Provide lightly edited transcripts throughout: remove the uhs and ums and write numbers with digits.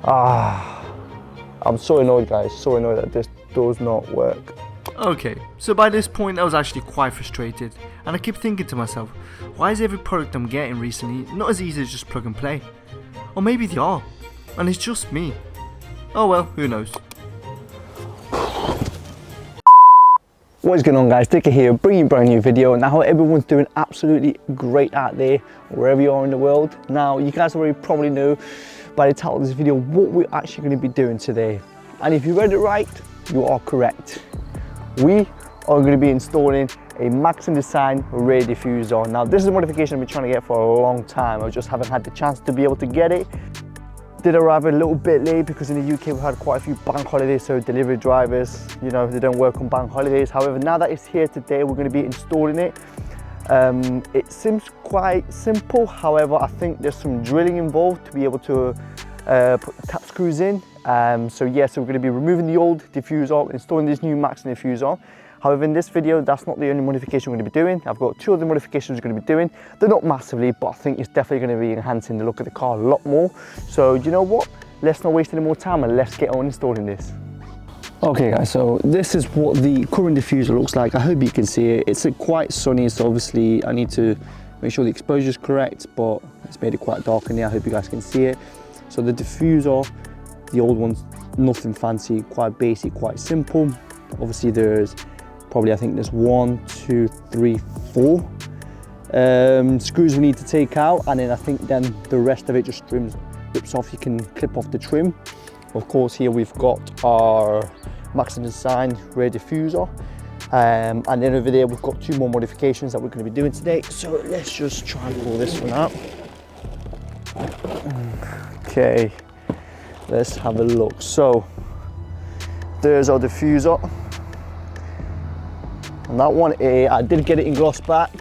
I'm so annoyed, guys, so annoyed that this does not work. Okay, so by this point I was actually quite frustrated, and I kept thinking to myself, why is every product I'm getting recently not as easy as just plug and play? Or maybe they are, and it's just me. Oh well, who knows. What is going on, guys? Dicker here, bringing you a brand new video. Now, how everyone's doing absolutely great out there, wherever you are in the world. Now, you guys already probably know by the title of this video what we're actually going to be doing today. And if you read it right, you are correct. We are going to be installing a Maxon Design rear diffuser. Now, this is a modification I've been trying to get for a long time. I just haven't had the chance to be able to get it. Did arrive a little bit late because in the UK we had quite a few bank holidays, so delivery drivers, you know, they don't work on bank holidays. However, now that it's here today, we're going to be installing it. It seems quite simple. However, I think there's some drilling involved to be able to put the tap screws in. So we're going to be removing the old diffuser, installing this new Maxon diffuser. However, in this video, that's not the only modification we're going to be doing. I've got two other modifications we're going to be doing. They're not massively, but I think it's definitely going to be enhancing the look of the car a lot more. So, you know what? Let's not waste any more time and let's get on installing this. Okay, guys, so this is what the current diffuser looks like. I hope you can see it. It's quite sunny, so obviously I need to make sure the exposure is correct, but it's made it quite dark in here. I hope you guys can see it. So the diffuser, the old one's nothing fancy, quite basic, quite simple. Obviously there's probably, I think there's 1, 2, 3, 4 screws we need to take out, and then I think then the rest of it just rips off. You can clip off the trim. Of course, here we've got our Maxon Design rear diffuser, and then over there we've got two more modifications that we're going to be doing today. So let's just try and pull this one out. Okay, let's have a look. So there's our diffuser. And that one, I did get it in gloss back.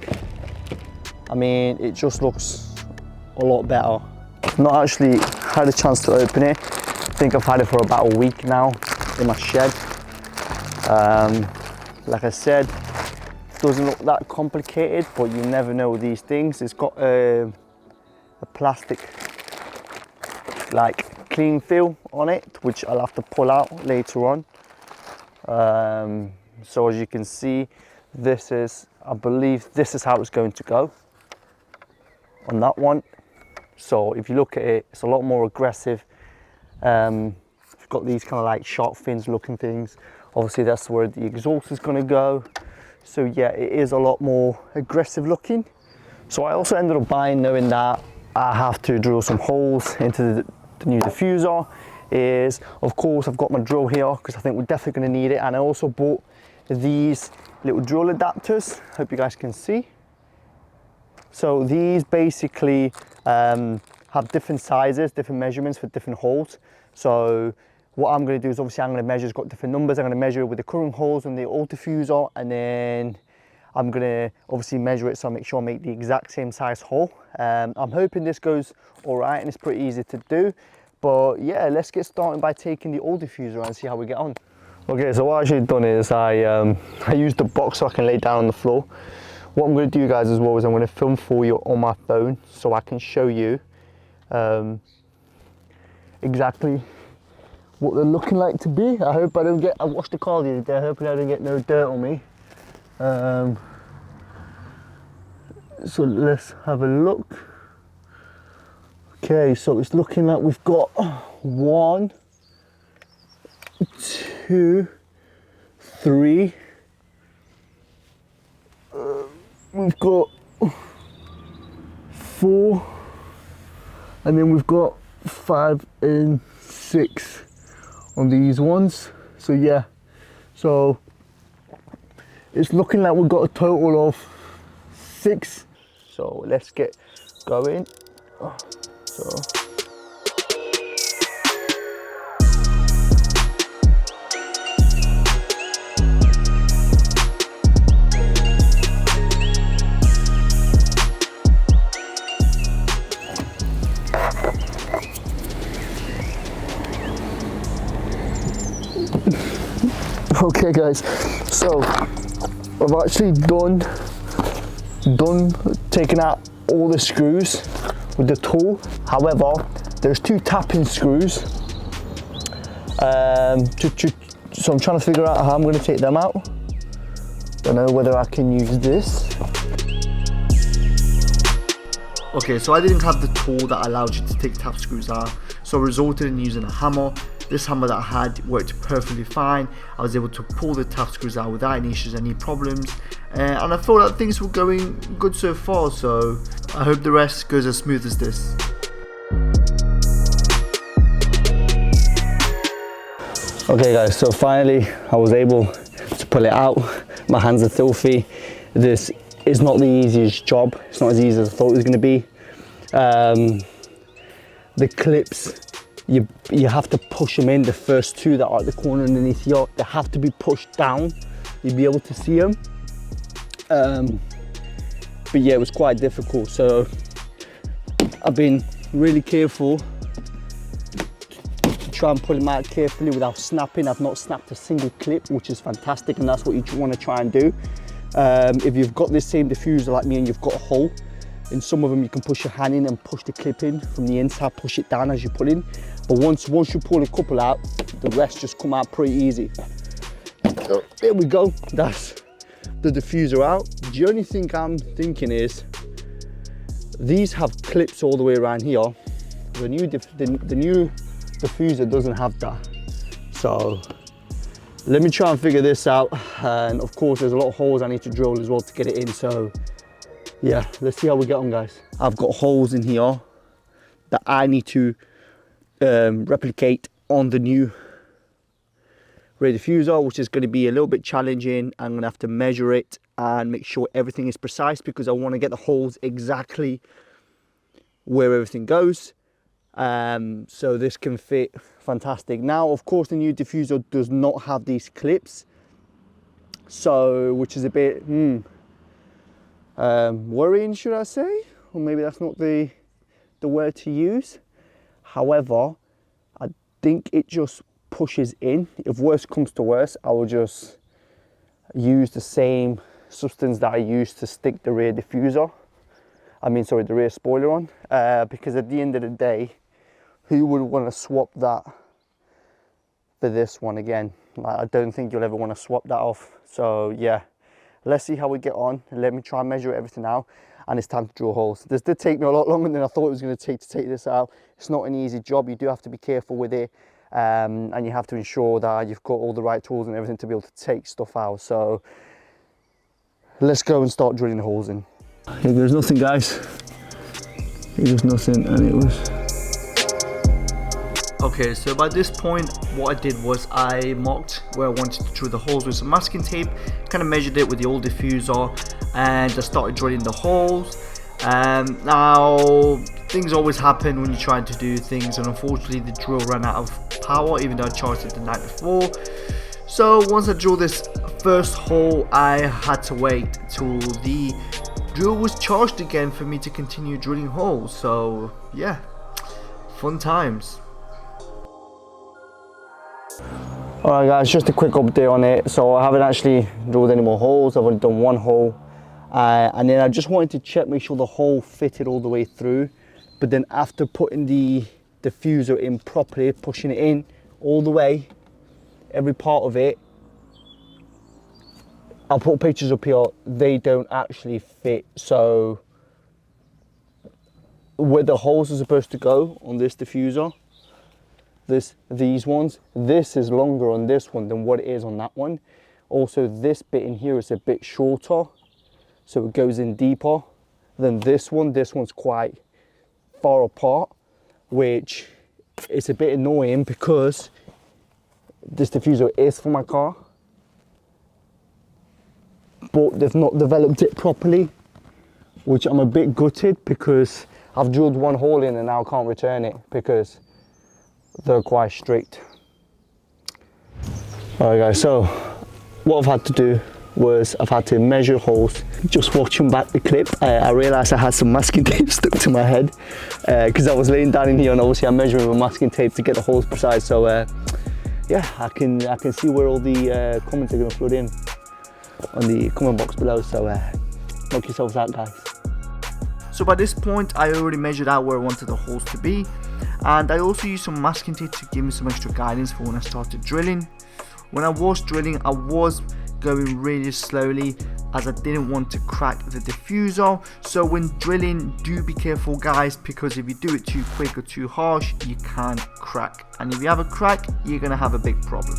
I mean, it just looks a lot better. I've not actually had a chance to open it. I think I've had it for about a week now in my shed. Like I said, it doesn't look that complicated, but you never know with these things. It's got a plastic, like, clean feel on it, which I'll have to pull out later on. So as you can see, this is, I believe this is how it's going to go on that one. So if you look at it, it's a lot more aggressive. It's got these kind of like shark fins looking things. Obviously that's where the exhaust is going to go. So yeah, it is a lot more aggressive looking. So I also ended up buying, knowing that I have to drill some holes into the new diffuser. Of course, I've got my drill here because I think we're definitely going to need it, and I also bought these little drill adapters. Hope you guys can see. So these basically have different sizes, different measurements for different holes. So what I'm going to do is, obviously I'm going to measure, it's got different numbers. I'm going to measure it with the current holes in the old diffuser, and then I'm going to obviously measure it so I make sure I make the exact same size hole. I'm hoping this goes all right, and it's pretty easy to do. But yeah, let's get started by taking the old diffuser and see how we get on. Okay, so what I've actually done is I used the box so I can lay down on the floor. What I'm going to do, guys, as well, is I'm going to film for you on my phone so I can show you exactly what they're looking like to be. I hope I don't get, I washed the car the other day, I hope I don't get no dirt on me. So let's have a look. Okay, so it's looking like we've got 1, 2, 3. We've got 4, and then we've got 5 and 6 on these ones. So yeah, so it's looking like we've got a total of 6. So let's get going. So okay, guys, so I've actually done taking out all the screws with the tool. However, there's 2 tapping screws So I'm trying to figure out how I'm going to take them out. Don't know whether I can use this. Okay, so I didn't have the tool that allowed you to take tap screws out, so I resorted in using a hammer. This hammer that I had worked perfectly fine. I was able to pull the tap screws out without any issues, any problems, and I thought that things were going good so far, so I hope the rest goes as smooth as this. Okay guys, so finally I was able to pull it out. My hands are filthy. This is not the easiest job. It's not as easy as I thought it was going to be. The clips, you have to push them in. The first two that are at the corner underneath here, they have to be pushed down. You'll be able to see them. But yeah, it was quite difficult. So I've been really careful to try and pull them out carefully without snapping. I've not snapped a single clip, which is fantastic, and that's what you want to try and do. If you've got this same diffuser like me and you've got a hole, in some of them you can push your hand in and push the clip in from the inside, push it down as you pull in. But once you pull a couple out, the rest just come out pretty easy. So there we go, that's the diffuser out. The only thing I'm thinking is, these have clips all the way around here. The new diffuser doesn't have that. So let me try and figure this out. And of course there's a lot of holes I need to drill as well to get it in. So yeah, let's see how we get on, guys. I've got holes in here that I need to replicate on the new rear diffuser, which is going to be a little bit challenging. I'm going to have to measure it and make sure everything is precise, because I want to get the holes exactly where everything goes. So this can fit fantastic. Now, of course, the new diffuser does not have these clips, so which is a bit worrying, should I say, or maybe that's not the word to use. However, I think it just pushes in. If worse comes to worse, I will just use the same substance that I used to stick the rear diffuser, the rear spoiler on, because at the end of the day, who would want to swap that for this one again? Like, I don't think you'll ever want to swap that off. So yeah, let's see how we get on. Let me try and measure everything out, and it's time to drill holes. This did take me a lot longer than I thought it was going to take this out. It's not an easy job. You do have to be careful with it, and you have to ensure that you've got all the right tools and everything to be able to take stuff out. So let's go and start drilling the holes in. Here goes nothing, guys. Here goes nothing, and it was... Okay, so by this point, what I did was I marked where I wanted to drill the holes with some masking tape, kind of measured it with the old diffuser, and I started drilling the holes. Now, things always happen when you're trying to do things, and unfortunately the drill ran out of power, even though I charged it the night before. So once I drilled this first hole, I had to wait till the drill was charged again for me to continue drilling holes. So yeah, fun times. Alright guys, just a quick update on it. So I haven't actually drilled any more holes. I've only done one hole, and then I just wanted to check, make sure the hole fitted all the way through. But then after putting the diffuser in properly, pushing it in all the way, every part of it, I'll put pictures up here, they don't actually fit. So where the holes are supposed to go on this diffuser, these ones, this is longer on this one than what it is on that one. Also, this bit in here is a bit shorter, so it goes in deeper than this one. This one's quite far apart, which is a bit annoying because this diffuser is for my car, but they've not developed it properly, which I'm a bit gutted, because I've drilled one hole in and now I can't return it because they're quite strict. Alright guys, so what I've had to do was I've had to measure holes. Just watching back the clip, I realised I had some masking tape stuck to my head, because I was laying down in here and obviously I'm measuring with masking tape to get the holes precise. So yeah, I can see where all the comments are going to flood in on the comment box below. So knock yourselves out, guys. So by this point, I already measured out where I wanted the holes to be, and I also used some masking tape to give me some extra guidance for when I started drilling. When I was drilling, I was going really slowly as I didn't want to crack the diffuser. So when drilling, do be careful guys, because if you do it too quick or too harsh, you can crack, and if you have a crack, you're gonna have a big problem.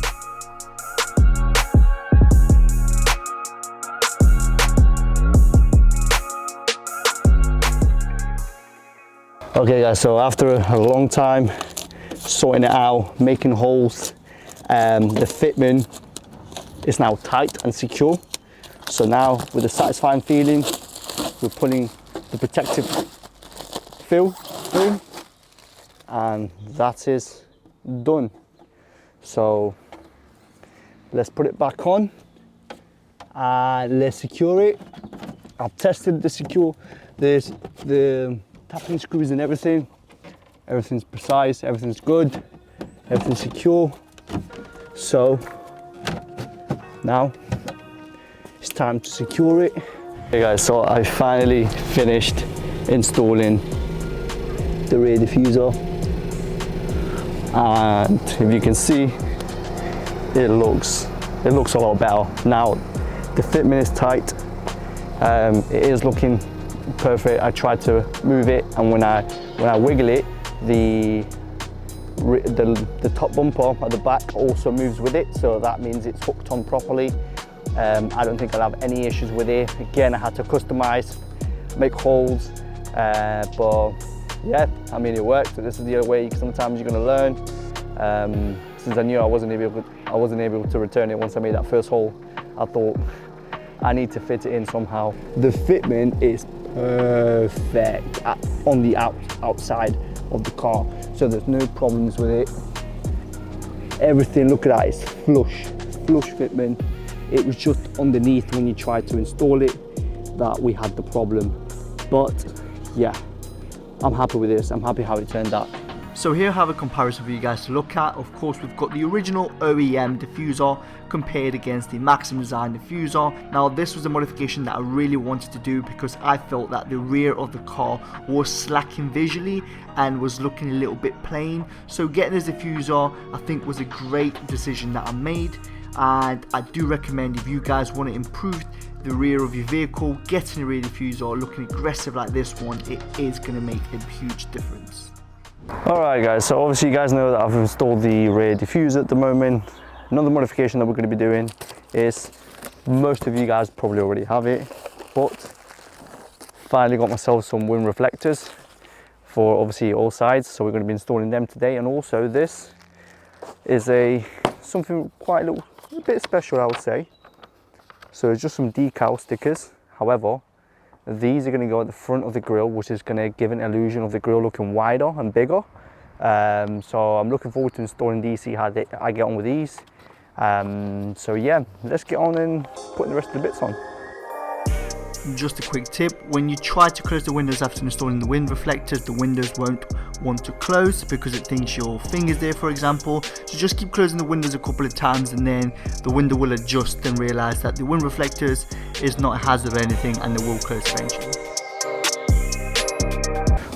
Okay guys, so after a long time sorting it out, making holes, the fitment is now tight and secure. So now with a satisfying feeling, we're pulling the protective fill through, and that is done. So let's put it back on and let's secure it. I've tested the tapping screws and everything. Everything's precise, everything's good, everything's secure. So now it's time to secure it. Hey guys, so I finally finished installing the rear diffuser, and if you can see, it looks a lot better now. The fitment is tight, it is looking perfect. I tried to move it, and when I wiggle it, the top bumper at the back also moves with it, so that means it's hooked on properly. I don't think I'll have any issues with it. Again, I had to customize, make holes, but yeah, I mean, it worked. This is the other way. Sometimes you're going to learn. Since I knew I wasn't able to return it once I made that first hole, I thought I need to fit it in somehow. The fitment is perfect on the outside of the car, so there's no problems with it. Everything, look at that, it's flush fitment. It was just underneath when you tried to install it that we had the problem. But yeah, I'm happy with this. I'm happy how it turned out. So here I have a comparison for you guys to look at. Of course, we've got the original OEM diffuser compared against the Maxim Design diffuser. Now this was a modification that I really wanted to do because I felt that the rear of the car was slacking visually and was looking a little bit plain. So getting this diffuser, I think, was a great decision that I made, and I do recommend, if you guys want to improve the rear of your vehicle, getting a rear diffuser looking aggressive like this one, it is going to make a huge difference. Alright guys, so obviously you guys know that I've installed the rear diffuser at the moment. Another modification that we're going to be doing is, most of you guys probably already have it, but finally got myself some wind reflectors for obviously all sides, so we're going to be installing them today. And also this is something quite a bit special, I would say. So it's just some decal stickers. However, these are going to go at the front of the grille, which is going to give an illusion of the grille looking wider and bigger. So I'm looking forward to installing these, see how I get on with these. So yeah, let's get on and putting the rest of the bits on. Just a quick tip, when you try to close the windows after installing the wind reflectors, the windows won't want to close because it thinks your finger's there, for example. So just keep closing the windows a couple of times, and then the window will adjust and realize that the wind reflectors is not a hazard or anything, and they will close eventually.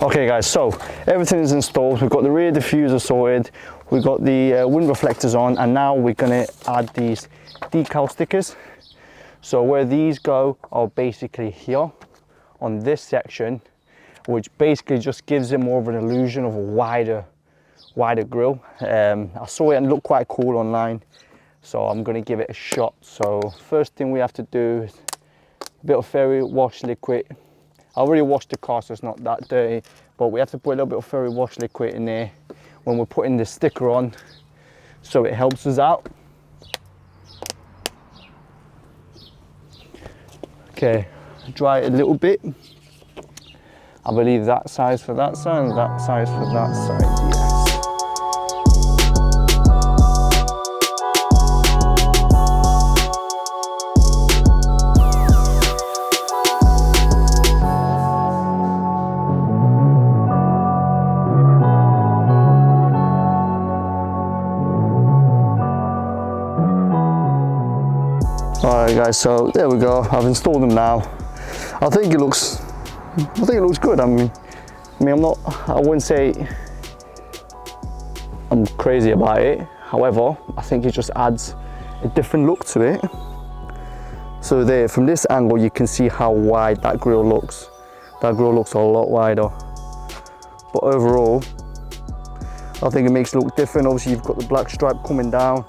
Okay guys, so everything is installed. We've got the rear diffuser sorted, we've got the wind reflectors on, and now we're going to add these decal stickers. So where these go are basically here on this section, which basically just gives it more of an illusion of a wider grille. I saw it and looked quite cool online, so I'm going to give it a shot. So first thing we have to do is a bit of fairy wash liquid. I already washed the car, so it's not that dirty, but we have to put a little bit of fairy wash liquid in there when we're putting the sticker on, so it helps us out. Okay, dry it a little bit. I believe that size for that side and that size for that side, yes. Alright guys, so there we go. I've installed them now. I think it looks good. I wouldn't say I'm crazy about it. However, I think it just adds a different look to it. So there, from this angle, you can see how wide that grille looks. That grille looks a lot wider. But overall, I think it makes it look different. Obviously, you've got the black stripe coming down,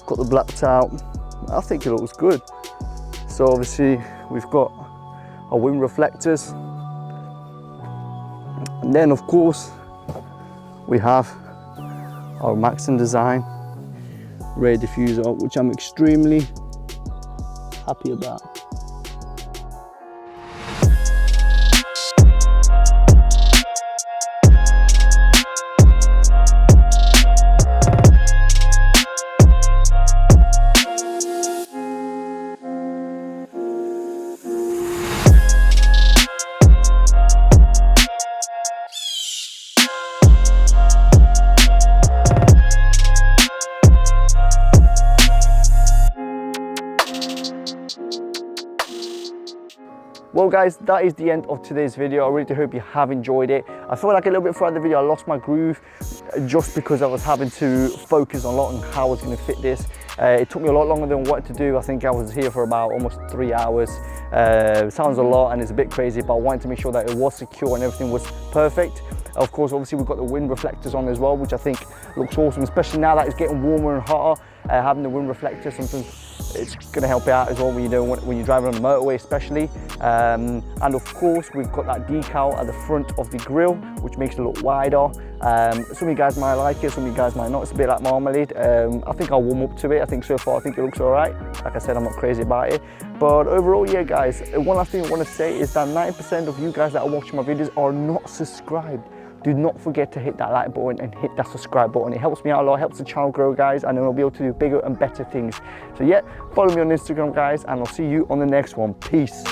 got the blacked out. I think it looks good. So obviously, we've got our wind reflectors. And then, of course, we have our Maxxon design rear diffuser, which I'm extremely happy about. Well guys, that is the end of today's video. I really do hope you have enjoyed it. I feel like a little bit throughout the video I lost my groove just because I was having to focus a lot on how I was going to fit this. It took me a lot longer than what to do. I think I was here for about almost 3 hours. Sounds a lot and it's a bit crazy, but I wanted to make sure that it was secure and everything was perfect. Of course, obviously we've got the wind reflectors on as well, which I think looks awesome, especially now that it's getting warmer and hotter. Having the wind reflectors, something it's going to help you out as well when you're driving on the motorway especially. And of course we've got that decal at the front of the grille, which makes it look wider. Some of you guys might like it, some of you guys might not. It's a bit like marmalade. I think I'll warm up to it. I think so far I think it looks all right. Like I said, I'm not crazy about it, but overall, yeah guys, one last thing I want to say is that 90% of you guys that are watching my videos are not subscribed. Do not forget to hit that like button and hit that subscribe button. It helps me out a lot, helps the channel grow, guys, and then I'll be able to do bigger and better things. So yeah, follow me on Instagram, guys, and I'll see you on the next one. Peace.